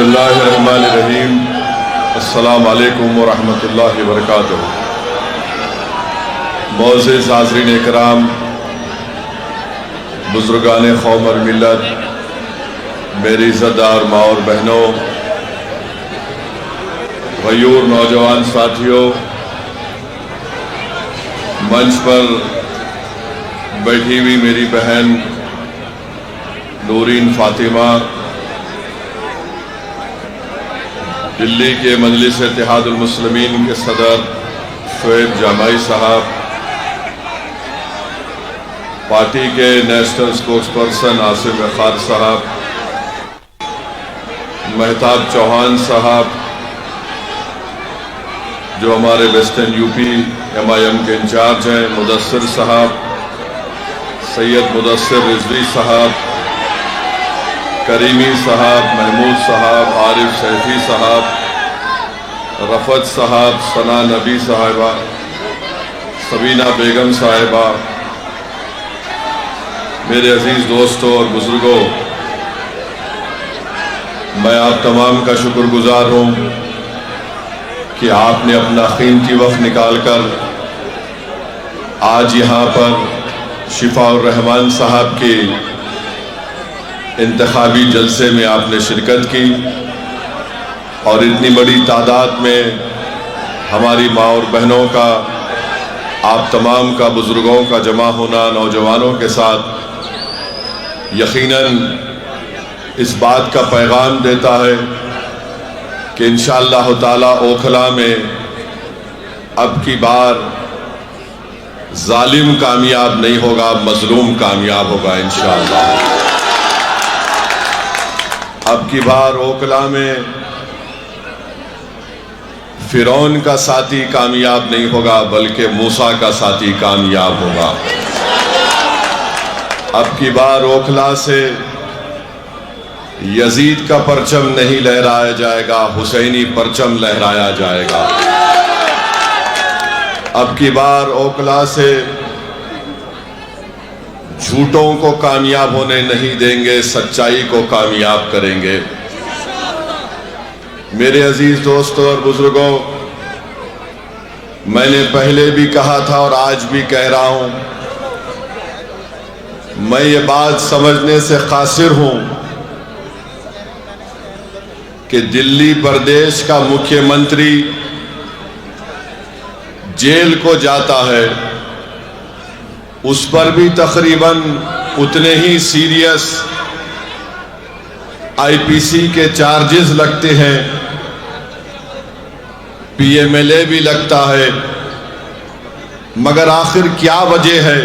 बिस्मिल्लाहिर्रहमानिर्रहीम। अस्सलामु अलैकुम व रहमतुल्लाहि व बरकातुहू। मोअज़्ज़िज़ हाज़रीन इकराम, बुज़ुर्गान क़ौम और मिल्लत, मेरी इज़्ज़तदार माँ और बहनों, गयूर नौजवान साथियों, मंच पर बैठी हुई मेरी बहन नूरीन फ़ातिमा, दिल्ली के मजलिस इत्तेहादुल मुस्लिमीन के सदर शुएब जामाई साहब, पार्टी के नेशनल स्पोक्सपर्सन आसिफ वक़ार साहब, महताब चौहान साहब जो हमारे वेस्टर्न यूपी MIM के इंचार्ज हैं, मुदस्सिर साहब, सैयद मुदस्सिर रिजवी साहब, करीमी साहब, महमूद साहब, आरिफ सैफी साहब, रफ़त साहब, सना नबी साहिबा, सबीना बेगम साहिबा, मेरे अजीज़ दोस्तों और बुज़ुर्गों, मैं आप तमाम का शुक्रगुजार हूँ कि आपने अपना कीमती वक्त निकाल कर आज यहाँ पर शिफाउर रहमान साहब के इंतखाबी जलसे में आपने शिरकत की और इतनी बड़ी तादाद में हमारी माँ और बहनों का, आप तमाम का, बुज़ुर्गों का जमा होना नौजवानों के साथ यकीनन इस बात का पैगाम देता है कि इंशाअल्लाह ताला ओखला में अब की बार जालिम कामयाब नहीं होगा, मजलूम कामयाब होगा इंशाअल्लाह। अब की बार ओखला में फिरौन का साथी कामयाब नहीं होगा, बल्कि मूसा का साथी कामयाब होगा। अब की बार ओखला से यजीद का परचम नहीं लहराया जाएगा, हुसैनी परचम लहराया जाएगा। अब की बार ओखला से झूठों को कामयाब होने नहीं देंगे, सच्चाई को कामयाब करेंगे। मेरे अजीज दोस्तों और बुजुर्गों, मैंने पहले भी कहा था और आज भी कह रहा हूं, मैं ये बात समझने से कासिर हूं कि दिल्ली प्रदेश का मुख्यमंत्री जेल को जाता है, उस पर भी तकरीबन उतने ही सीरियस IPC के चार्जेस लगते हैं, PMLA भी लगता है। मगर आखिर क्या वजह है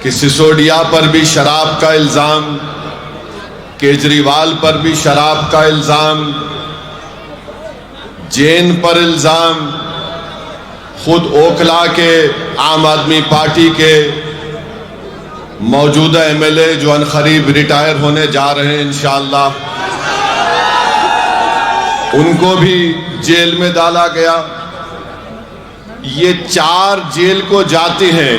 कि सिसोदिया पर भी शराब का इल्जाम, केजरीवाल पर भी शराब का इल्जाम, जैन पर इल्जाम, खुद ओखला के आम आदमी पार्टी के मौजूदा MLA जो अनकरीब रिटायर होने जा रहे हैं इंशाअल्लाह, उनको भी जेल में डाला गया। ये 4 जेल को जाते हैं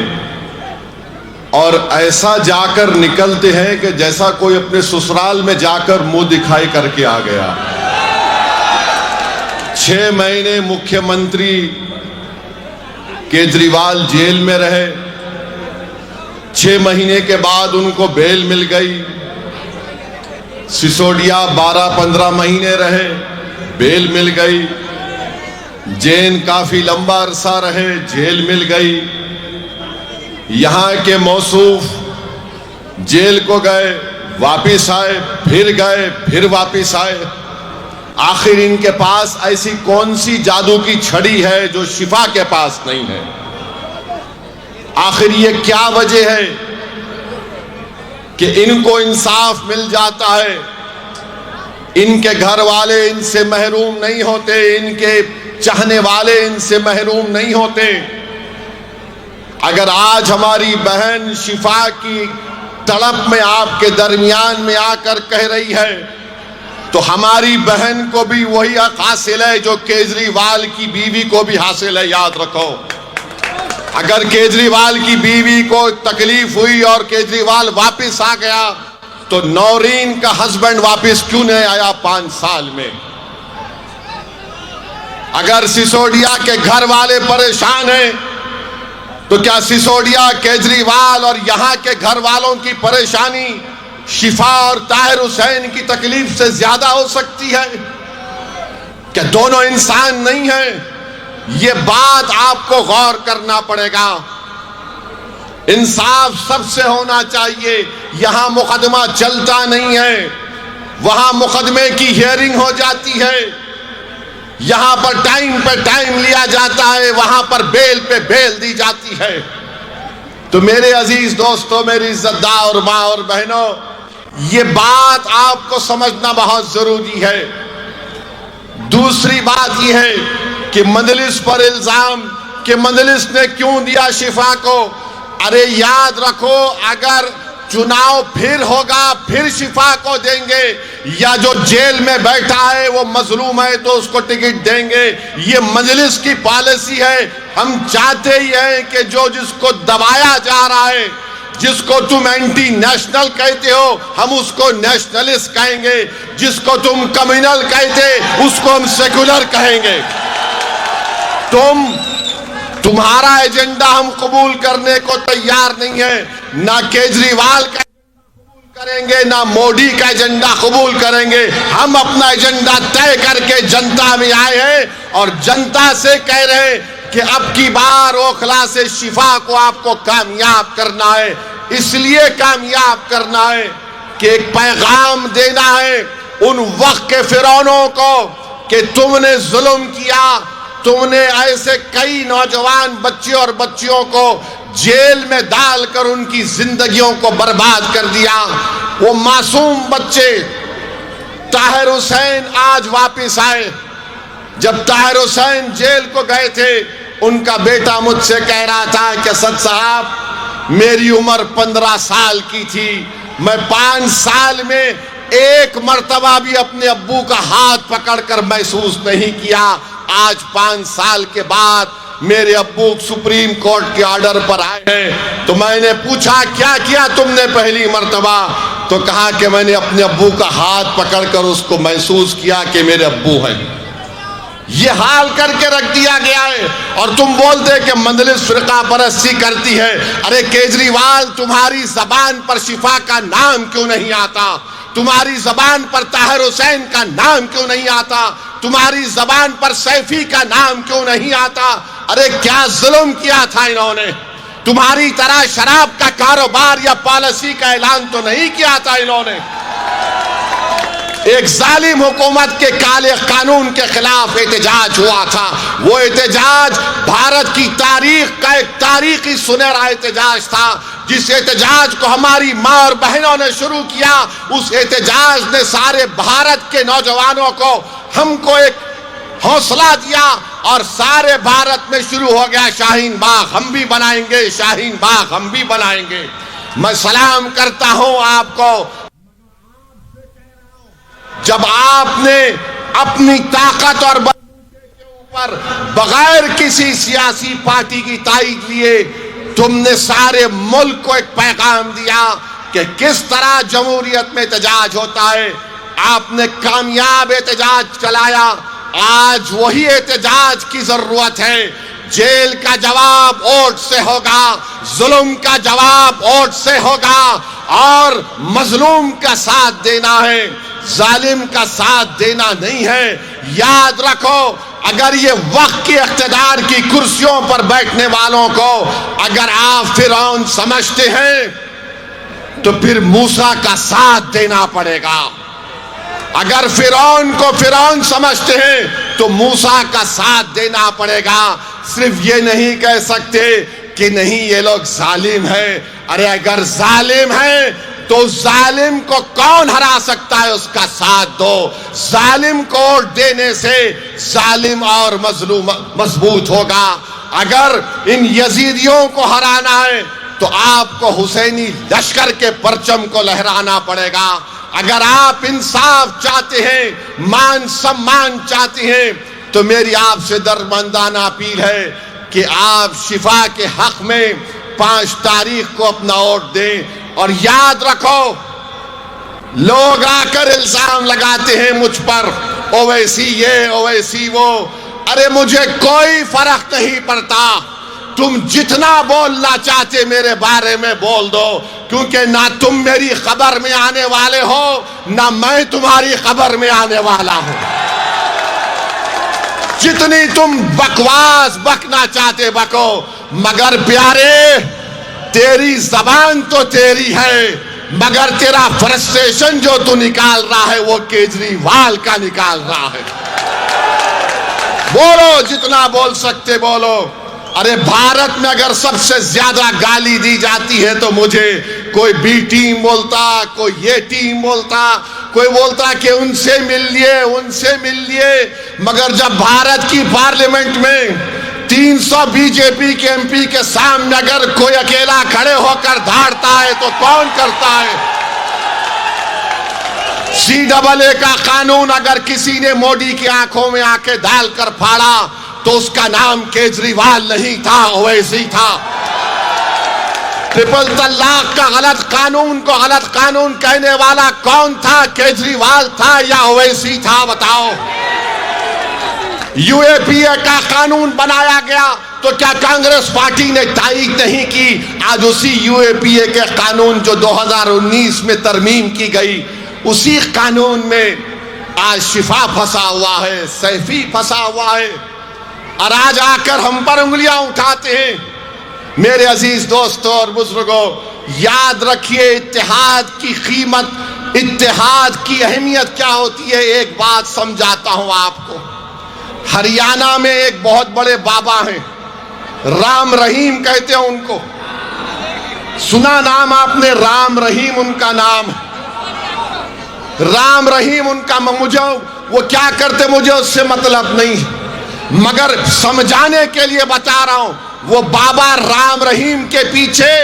और ऐसा जाकर निकलते हैं कि जैसा कोई अपने ससुराल में जाकर मुंह दिखाई करके आ गया। 6 महीने मुख्यमंत्री केजरीवाल जेल में रहे, 6 महीने के बाद उनको बेल मिल गई। सिसोदिया 12-15 महीने रहे, बेल मिल गई। जैन काफी लंबा अरसा रहे, जेल मिल गई। यहां के मौसूफ जेल को गए, वापिस आए, फिर गए, फिर वापिस आए। आखिर इनके पास ऐसी कौन सी जादू की छड़ी है जो शिफा के पास नहीं है? आखिर ये क्या वजह है कि इनको इंसाफ मिल जाता है, इनके घर वाले इनसे महरूम नहीं होते, इनके चाहने वाले इनसे महरूम नहीं होते? अगर आज हमारी बहन शिफा की तड़प में आपके दरमियान में आकर कह रही है, तो हमारी बहन को भी वही हक हासिल है जो केजरीवाल की बीवी को भी हासिल है। याद रखो, अगर केजरीवाल की बीवी को तकलीफ हुई और केजरीवाल वापस आ गया तो नौरीन का हस्बैंड वापस क्यों नहीं आया 5 साल में? अगर सिसोदिया के घर वाले परेशान हैं तो क्या सिसोदिया, केजरीवाल और यहां के घर वालों की परेशानी शिफा और ताहिर हुसैन की तकलीफ से ज्यादा हो सकती है? क्या दोनों इंसान नहीं हैं? ये बात आपको गौर करना पड़ेगा। इंसाफ सबसे होना चाहिए। यहां मुकदमा चलता नहीं है, वहां मुकदमे की हियरिंग हो जाती है। यहां पर टाइम पे टाइम लिया जाता है, वहां पर बेल पे बेल दी जाती है। तो मेरे अजीज दोस्तों, मेरी इज्जतदार माँ और बहनों, ये बात आपको समझना बहुत जरूरी है। दूसरी बात यह है कि मजलिस पर इल्जाम कि मजलिस ने क्यों दिया शिफा को। अरे याद रखो, अगर चुनाव फिर होगा फिर शिफा को देंगे, या जो जेल में बैठा है वो मजलूम है तो उसको टिकट देंगे। ये मजलिस की पॉलिसी है। हम चाहते ही हैं कि जो जिसको दबाया जा रहा है, जिसको तुम एंटी नेशनल कहते हो, हम उसको नेशनलिस्ट कहेंगे। जिसको तुम कम्युनल कहते उसको हम सेकुलर कहेंगे। तुम्हारा एजेंडा हम कबूल करने को तैयार नहीं है। ना केजरीवाल का कबूल करेंगे, ना मोदी का एजेंडा कबूल करेंगे। हम अपना एजेंडा तय करके जनता में आए हैं और जनता से कह रहे हैं कि अब की बार ओखला से शिफा को आपको कामयाब करना है। इसलिए कामयाब करना है कि एक पैगाम देना है उन वक्त के फिरौनों को कि तुमने जुल्म किया, तुमने ऐसे कई नौजवान बच्चे और बच्चियों को जेल में डालकर उनकी जिंदगियों को बर्बाद कर दिया। वो मासूम बच्चे ताहिर हुसैन आज वापस आए। जब ताहिर हुसैन जेल को गए थे, उनका बेटा मुझसे कह रहा था कि सद साहब, मेरी उम्र 15 साल की थी, मैं 5 साल में एक मर्तबा भी अपने अब्बू का हाथ पकड़कर महसूस नहीं किया। आज 5 साल के बाद मेरे अब्बू सुप्रीम कोर्ट के ऑर्डर पर आए हैं। तो मैंने पूछा क्या किया तुमने पहली मर्तबा? तो कहा कि मैंने अपने अब्बू का हाथ पकड़कर उसको महसूस किया कि मेरे अब्बू हैं। ये हाल करके रख दिया गया है और तुम बोलते कि मजलिस फिरका परस्ती करती है। अरे केजरीवाल, तुम्हारी जबान पर शिफा का नाम क्यों नहीं आता? तुम्हारी जबान पर ताहिर हुसैन का नाम क्यों नहीं आता? तुम्हारी जबान पर सैफी का नाम क्यों नहीं आता? अरे क्या जुल्म किया था इन्होंने? तुम्हारी तरह शराब का कारोबार या पॉलिसी का ऐलान तो नहीं किया था इन्होंने। एक जालिम हुकूमत के काले कानून के खिलाफ एहतजाज हुआ था। वो एहतजाज भारत की तारीख का एक तारीखी सुनहरा एहतजाज था। जिस एहतजाज को हमारी माँ और बहनों ने शुरू किया, उस एहतजाज ने सारे भारत के नौजवानों को, हमको एक हौसला दिया और सारे भारत में शुरू हो गया शाहीन बाग हम भी बनाएंगे, शाहीन बाग हम भी बनाएंगे। मैं सलाम करता हूं आपको। जब आपने अपनी ताकत और बलबूते के ऊपर बगैर किसी सियासी पार्टी की ताईद लिए तुमने सारे मुल्क को एक पैगाम दिया कि किस तरह जमहूरियत में एहतजाज होता है, आपने कामयाब एहतजाज चलाया। आज वही एहतजाज की जरूरत है। जेल का जवाब वोट से होगा, जुल्म का जवाब वोट से होगा और मजलूम का साथ देना है, जालिम का साथ देना नहीं है। याद रखो, अगर ये वक्त की इख्तिदार की कुर्सियों पर बैठने वालों को अगर आप फिरौन समझते हैं तो फिर मूसा का साथ देना पड़ेगा। अगर फिरौन को फिरौन समझते हैं तो मूसा का साथ देना पड़ेगा। सिर्फ ये नहीं कह सकते कि नहीं ये लोग जालिम हैं। अरे अगर जालिम है तो जालिम को कौन हरा सकता है, उसका साथ दो। जालिम को वोट देने से जालिम और मजलूम मजबूत होगा। अगर इन यजीदियों को हराना है तो आपको हुसैनी लश्कर के परचम को लहराना पड़ेगा। अगर आप इंसाफ चाहते हैं, मान सम्मान चाहते हैं, तो मेरी आपसे दरबंदाना अपील है कि आप शिफा के हक में 5 तारीख को अपना वोट दें। और याद रखो, लोग आकर इल्जाम लगाते हैं मुझ पर, ओवैसी ये ओवैसी वो। अरे मुझे कोई फर्क नहीं पड़ता, तुम जितना बोलना चाहते मेरे बारे में बोल दो, क्योंकि ना तुम मेरी खबर में आने वाले हो ना मैं तुम्हारी खबर में आने वाला हूं। जितनी तुम बकवास बकना चाहते बको, मगर प्यारे तेरी जबान तो तेरी है, मगर तेरा फ्रस्ट्रेशन जो तू निकाल रहा है वो केजरीवाल का निकाल रहा है। बोलो, जितना बोल सकते बोलो। अरे भारत में अगर सबसे ज्यादा गाली दी जाती है तो मुझे कोई बी टीम बोलता, कोई ये टीम बोलता, कोई बोलता कि उनसे मिल लिए उनसे मिल लिए। मगर जब भारत की पार्लियामेंट में 300 बीजेपी के एमपी के सामने अगर कोई अकेला खड़े होकर धाड़ता है तो कौन करता है? CAA का कानून अगर किसी ने मोदी की आंखों में आंखें डालकर फाड़ा तो उसका नाम केजरीवाल नहीं था, ओवैसी था। ट्रिपल तलाक का गलत कानून को गलत कानून कहने वाला कौन था? केजरीवाल था या ओवैसी था? बताओ। UAPA का कानून बनाया गया तो क्या कांग्रेस पार्टी ने तारीख नहीं की? आज उसी UAPA के कानून जो 2019 में तरमीम की गई, उसी कानून में आज शिफा फंसा हुआ है, सैफी फंसा हुआ है, और आज आकर हम पर उंगलियां उठाते हैं। मेरे अजीज दोस्तों और बुजुर्गों, याद रखिए इत्तेहाद की कीमत, इत्तेहाद की अहमियत क्या होती है। एक बात समझाता हूं आपको। हरियाणा में एक बहुत बड़े बाबा हैं, राम रहीम कहते हैं उनको। सुना नाम आपने? राम रहीम उनका नाम है। राम रहीम उनका, मुझे वो क्या करते मुझे उससे मतलब नहीं, मगर समझाने के लिए बता रहा हूं। वो बाबा राम रहीम के पीछे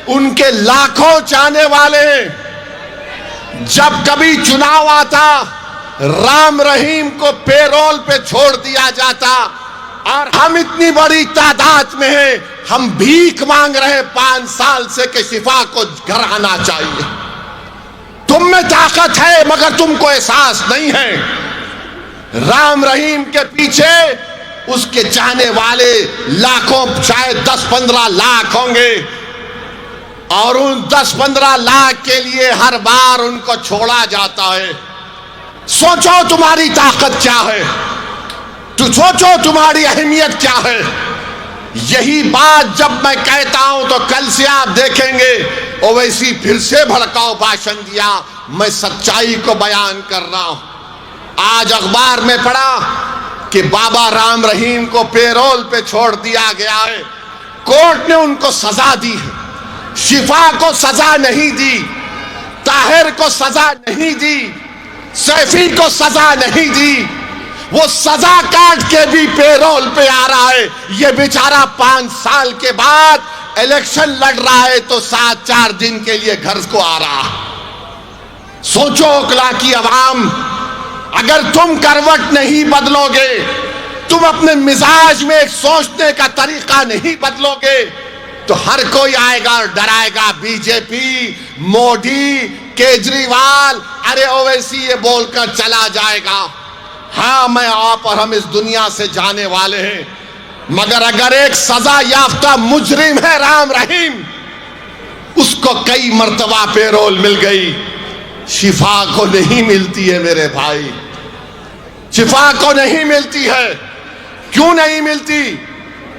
उनके लाखों चाहने वाले हैं। जब कभी चुनाव आता, राम रहीम को पेरोल पे छोड़ दिया जाता, और हम इतनी बड़ी तादाद में हैं, हम भीख मांग रहे 5 साल से कि शिफा को घर आना चाहिए। तुम में ताकत है मगर तुमको एहसास नहीं है। राम रहीम के पीछे उसके चाहने वाले लाखों, शायद 10-15 लाख होंगे, और उन 10-15 लाख के लिए हर बार उनको छोड़ा जाता है। सोचो तुम्हारी ताकत क्या है, तो सोचो तुम्हारी अहमियत क्या है। यही बात जब मैं कहता हूं तो कल से आप देखेंगे ओवैसी फिर से भड़काऊ भाषण दिया। मैं सच्चाई को बयान कर रहा हूं। आज अखबार में पढ़ा कि बाबा राम रहीम को पेरोल पे छोड़ दिया गया है। कोर्ट ने उनको सजा दी है, शिफा को सजा नहीं दी, ताहिर को सजा नहीं दी, सैफी को सजा नहीं दी। वो सजा काट के भी पेरोल पे आ रहा है। ये बेचारा 5 साल के बाद इलेक्शन लड़ रहा है तो 7-4 दिन के लिए घर को आ रहा। सोचो ओखला की आवाम, अगर तुम करवट नहीं बदलोगे, तुम अपने मिजाज में एक सोचने का तरीका नहीं बदलोगे, तो हर कोई आएगा और डराएगा बीजेपी, मोदी, केजरीवाल, अरे ओवैसी ये बोलकर चला जाएगा। हाँ, मैं आप और हम इस दुनिया से जाने वाले हैं, मगर अगर एक सजा याफ्ता मुजरिम है राम रहीम, उसको कई मर्तबा पेरोल मिल गई, शिफा को नहीं मिलती है मेरे भाई, शिफा को नहीं मिलती है। क्यों नहीं मिलती?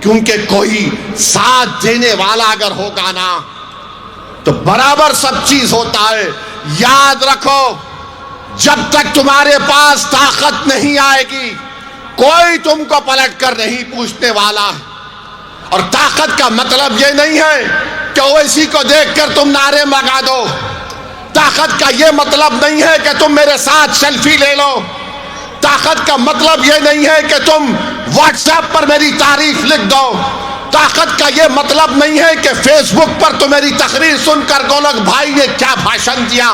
क्योंकि कोई साथ देने वाला अगर होगा ना तो बराबर सब चीज होता है। याद रखो, जब तक तुम्हारे पास ताकत नहीं आएगी, कोई तुमको पलट कर नहीं पूछने वाला है। और ताकत का मतलब यह नहीं है कि ओवैसी को देखकर तुम नारे लगा दो। ताकत का यह मतलब नहीं है कि तुम मेरे साथ सेल्फी ले लो। ताकत का मतलब यह नहीं है कि तुम व्हाट्सएप पर मेरी तारीफ लिख दो। ताकत का यह मतलब नहीं है कि फेसबुक पर तो मेरी तकरीर सुनकर गोलक भाई ने क्या भाषण दिया।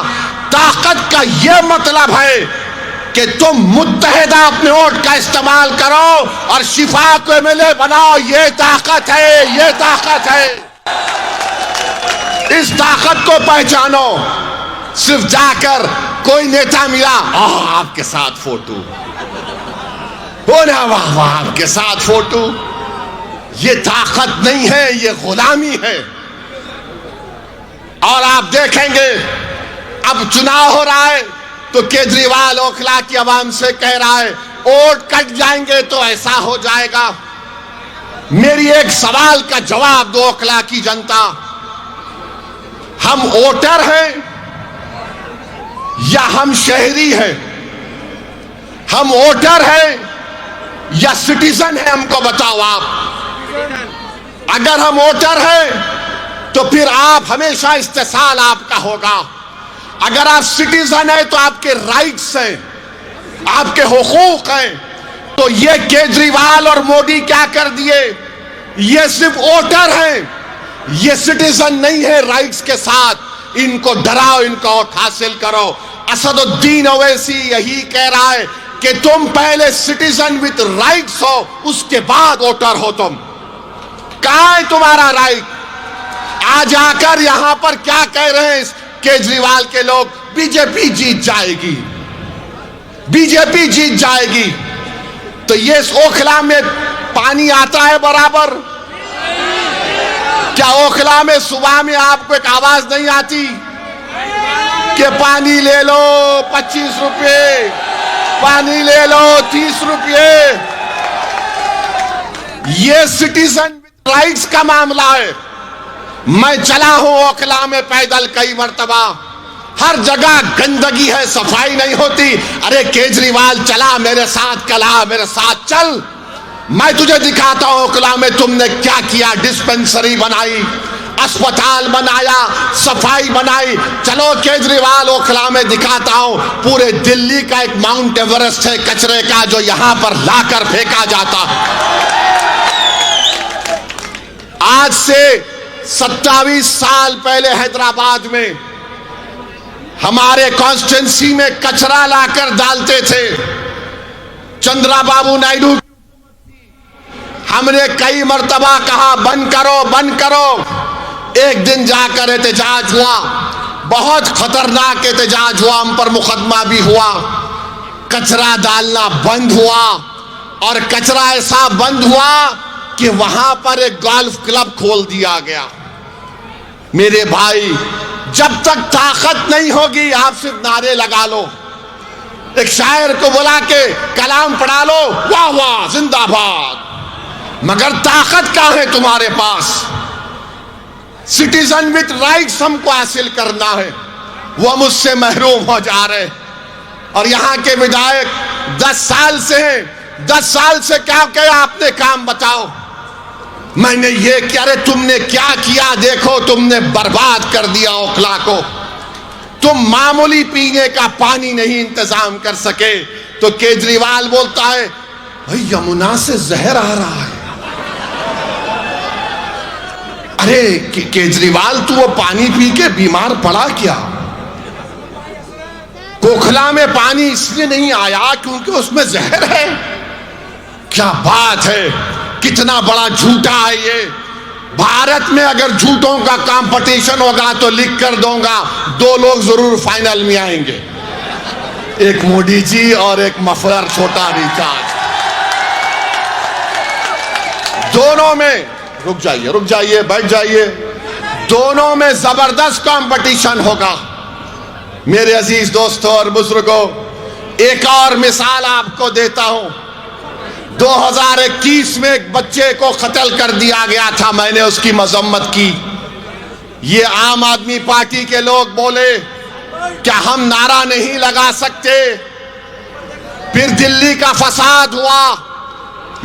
ताकत का यह मतलब है कि तुम मुत्तहिदा अपने वोट का इस्तेमाल करो और शिफा को MLA बनाओ। ये ताकत है, ये ताकत है। इस ताकत को पहचानो। सिर्फ जाकर कोई नेता मिला, आपके साथ फोटो, बोला वाह वाह आपके साथ फोटो। ये ताकत नहीं है, ये गुलामी है। और आप देखेंगे अब चुनाव हो रहा है तो केजरीवाल ओखला की आवाम से कह रहा है वोट कट जाएंगे तो ऐसा हो जाएगा। मेरी एक सवाल का जवाब दो ओखला की जनता, हम वोटर हैं या हम शहरी हैं? हम वोटर हैं या सिटीजन हैं? हमको बताओ आप। अगर हम वोटर हैं तो फिर आप हमेशा इस्तेसाल आपका होगा। अगर आप सिटीजन हैं तो आपके राइट्स हैं, आपके हुकूक हैं। तो ये केजरीवाल और मोदी क्या कर दिए? ये सिर्फ वोटर हैं, ये सिटीजन नहीं है राइट्स के साथ। इनको डराओ, इनको वोट हासिल करो। असदुद्दीन ओवैसी यही कह रहा है कि तुम पहले सिटीजन विद राइट्स हो, उसके बाद वोटर हो। तुम कहां है तुम्हारा राइट? आज आकर यहां पर क्या कह रहे हैं केजरीवाल के लोग? बीजेपी जीत जाएगी, बीजेपी जीत जाएगी। तो ये ओखला में पानी आता है बराबर? क्या ओखला में सुबह में आपको एक आवाज नहीं आती कि पानी ले लो 25 रुपये, पानी ले लो 30 रुपये? ये सिटीजन राइट्स का मामला है। मैं चला हूं ओखला में पैदल कई मर्तबा, हर जगह गंदगी है, सफाई नहीं होती। अरे केजरीवाल चला मेरे साथ, कला मेरे साथ चल, मैं तुझे दिखाता हूं ओखला में तुमने क्या किया। डिस्पेंसरी बनाई, अस्पताल बनाया, सफाई बनाई। चलो केजरीवाल ओखला में दिखाता हूं। पूरे दिल्ली का एक माउंट एवरेस्ट है कचरे का जो यहां पर लाकर फेंका जाता। आज से 27 साल पहले हैदराबाद में हमारे कॉन्स्टिट्यूंसी में कचरा लाकर डालते थे चंद्रबाबू नायडू। हमने कई मर्तबा कहा बंद करो, बंद करो। एक दिन जाकर एहतजाज हुआ, बहुत खतरनाक एहतजाज हुआ, हम पर मुकदमा भी हुआ। कचरा डालना बंद हुआ और कचरा ऐसा बंद हुआ कि वहां पर एक गोल्फ क्लब खोल दिया गया। मेरे भाई, जब तक ताकत नहीं होगी आप सिर्फ नारे लगा लो। एक शायर को बुला के कलाम पढ़ा लो, वाह वाह जिंदाबाद, मगर ताकत कहां है तुम्हारे पास? सिटीजन विद राइट्स हमको हासिल करना है, वो मुझसे महरूम हो जा रहे। और यहां के विधायक 10 साल से हैं, 10 साल से क्या किया आपने काम बताओ? मैंने ये किया। अरे तुमने क्या किया? देखो तुमने बर्बाद कर दिया ओखला को। तुम मामूली पीने का पानी नहीं इंतजाम कर सके तो केजरीवाल बोलता है भाई यमुना से जहर आ रहा है। अरे केजरीवाल तू वो पानी पी के बीमार पड़ा क्या? ओखला में पानी इसलिए नहीं आया क्योंकि उसमें जहर है। क्या बात है, कितना बड़ा झूठा है ये। भारत में अगर झूठों का कंपटीशन होगा तो लिख कर दूंगा 2 लोग जरूर फाइनल में आएंगे, एक मोदी जी और एक मफलर छोटा रिचार्ज। दोनों में रुक जाइए बैठ जाइए, दोनों में जबरदस्त कंपटीशन होगा। मेरे अजीज दोस्तों और बुजुर्गों, एक और मिसाल आपको देता हूं। 2021 में एक बच्चे को कत्ल कर दिया गया था, मैंने उसकी मजम्मत की। ये आम आदमी पार्टी के लोग बोले क्या हम नारा नहीं लगा सकते? फिर दिल्ली का फसाद हुआ,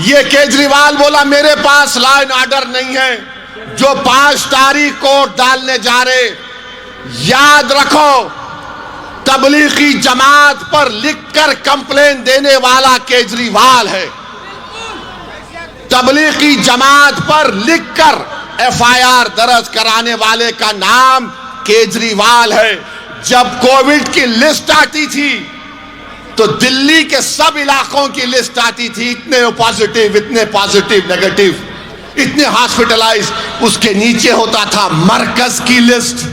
ये केजरीवाल बोला मेरे पास लॉ एंड ऑर्डर नहीं है। जो 5 तारीख को डालने जा रहे, याद रखो तबलीगी जमात पर लिखकर कंप्लेन देने वाला केजरीवाल है। तबलीगी जमात पर लिखकर FIR दर्ज कराने वाले का नाम केजरीवाल है। जब कोविड की लिस्ट आती थी तो दिल्ली के सब इलाकों की लिस्ट आती थी, इतने पॉजिटिव, इतने पॉजिटिव, नेगेटिव, इतने हॉस्पिटलाइज, उसके नीचे होता था मरकज की लिस्ट।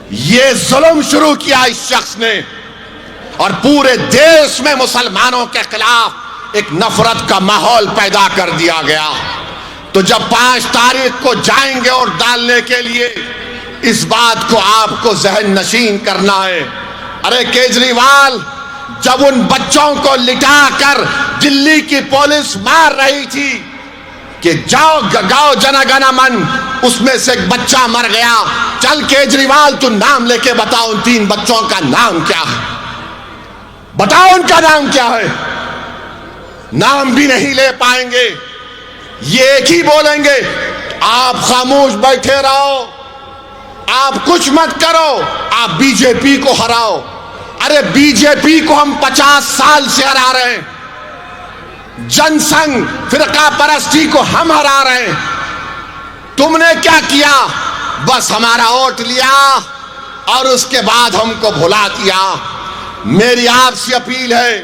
ये जुल्म शुरू किया इस शख्स ने और पूरे देश में मुसलमानों के खिलाफ एक नफरत का माहौल पैदा कर दिया गया। तो जब 5 तारीख को जाएंगे और डालने के लिए, इस बात को आपको जहन नशीन करना है। अरे केजरीवाल, जब उन बच्चों को लिटाकर दिल्ली की पुलिस मार रही थी कि जाओ गाओ जनगण मन, उसमें से एक बच्चा मर गया। चल केजरीवाल, तू नाम लेके बताओ उन 3 बच्चों का नाम क्या है, बताओ उनका नाम क्या है। नाम भी नहीं ले पाएंगे। ये एक ही बोलेंगे, आप खामोश बैठे रहो, आप कुछ मत करो, आप बीजेपी को हराओ। अरे बीजेपी को हम 50 साल से हरा रहे हैं, जनसंघ फिरका परस्ती को हम हरा रहे हैं। तुमने क्या किया? बस हमारा वोट लिया और उसके बाद हमको भुला दिया। मेरी आपसे अपील है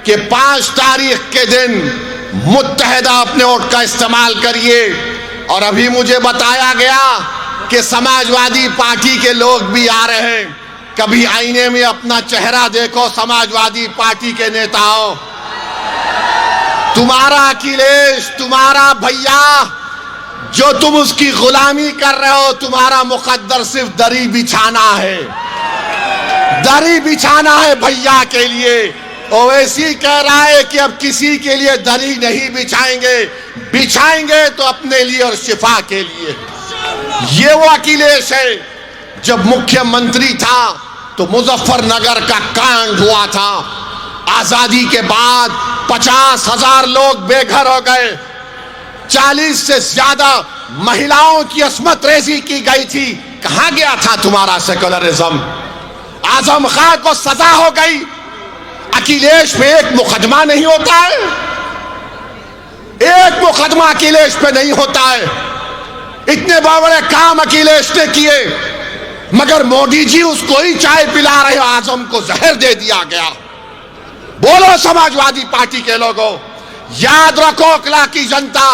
कि 5 तारीख के दिन मुत्तहिदा अपने वोट का इस्तेमाल करिए। और अभी मुझे बताया गया कि समाजवादी पार्टी के लोग भी आ रहे हैं। कभी आईने में अपना चेहरा देखो समाजवादी पार्टी के नेताओं। तुम्हारा अखिलेश, तुम्हारा भैया, जो तुम उसकी गुलामी कर रहे हो, तुम्हारा मुकद्दर सिर्फ दरी बिछाना है, दरी बिछाना है भैया के लिए। ओवैसी कह रहा है कि अब किसी के लिए दरी नहीं बिछाएंगे, बिछाएंगे तो अपने लिए और शिफा के लिए। ये वो अखिलेश है। जब मुख्यमंत्री था तो मुजफ्फरनगर का कांड हुआ था। आजादी के बाद 50,000 लोग बेघर हो गए, 40 से ज्यादा महिलाओं की अस्मत रेजी की गई थी। कहां गया था तुम्हारा सेकुलरिज्म? आजम खां को सजा हो गई, अखिलेश पे एक मुकदमा नहीं होता है, एक मुकदमा अखिलेश पे नहीं होता है। इतने बड़े काम अखिलेश ने किए, मगर मोदी जी उसको ही चाय पिला रहे, आजम को जहर दे दिया गया। बोलो समाजवादी पार्टी के लोगों, याद रखो अकला की जनता,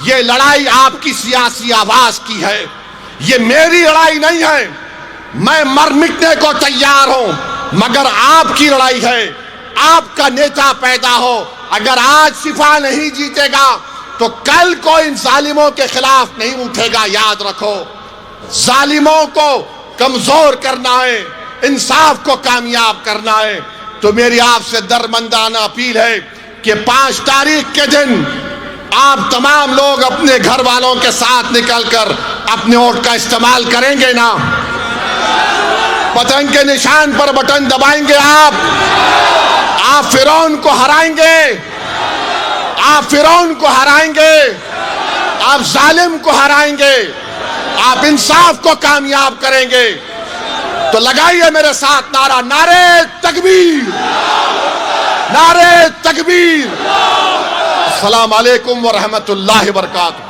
ये लड़ाई आपकी सियासी आवाज की है, ये मेरी लड़ाई नहीं है। मैं मर मिटने को तैयार हूं, मगर आपकी लड़ाई है। आपका नेता पैदा हो, अगर आज शिफा नहीं जीतेगा तो कल को इन जालिमों के खिलाफ नहीं उठेगा। याद रखो, जालिमों को कमजोर करना है, इंसाफ को कामयाब करना है। तो मेरी आपसे दरमंदाना अपील है कि 5 तारीख के दिन आप तमाम लोग अपने घर वालों के साथ निकलकर अपने वोट का इस्तेमाल करेंगे ना? पतंग के निशान पर बटन दबाएंगे आप फिरौन को हराएंगे, आप फिरौन को हराएंगे, आप जालिम को हराएंगे, आप इंसाफ को कामयाब करेंगे। तो लगाइए मेरे साथ नारा, नारे तकबीर, नारे तकबीर। अस्सलाम वालेकुम व रहमतुल्लाहि व बरकातहू।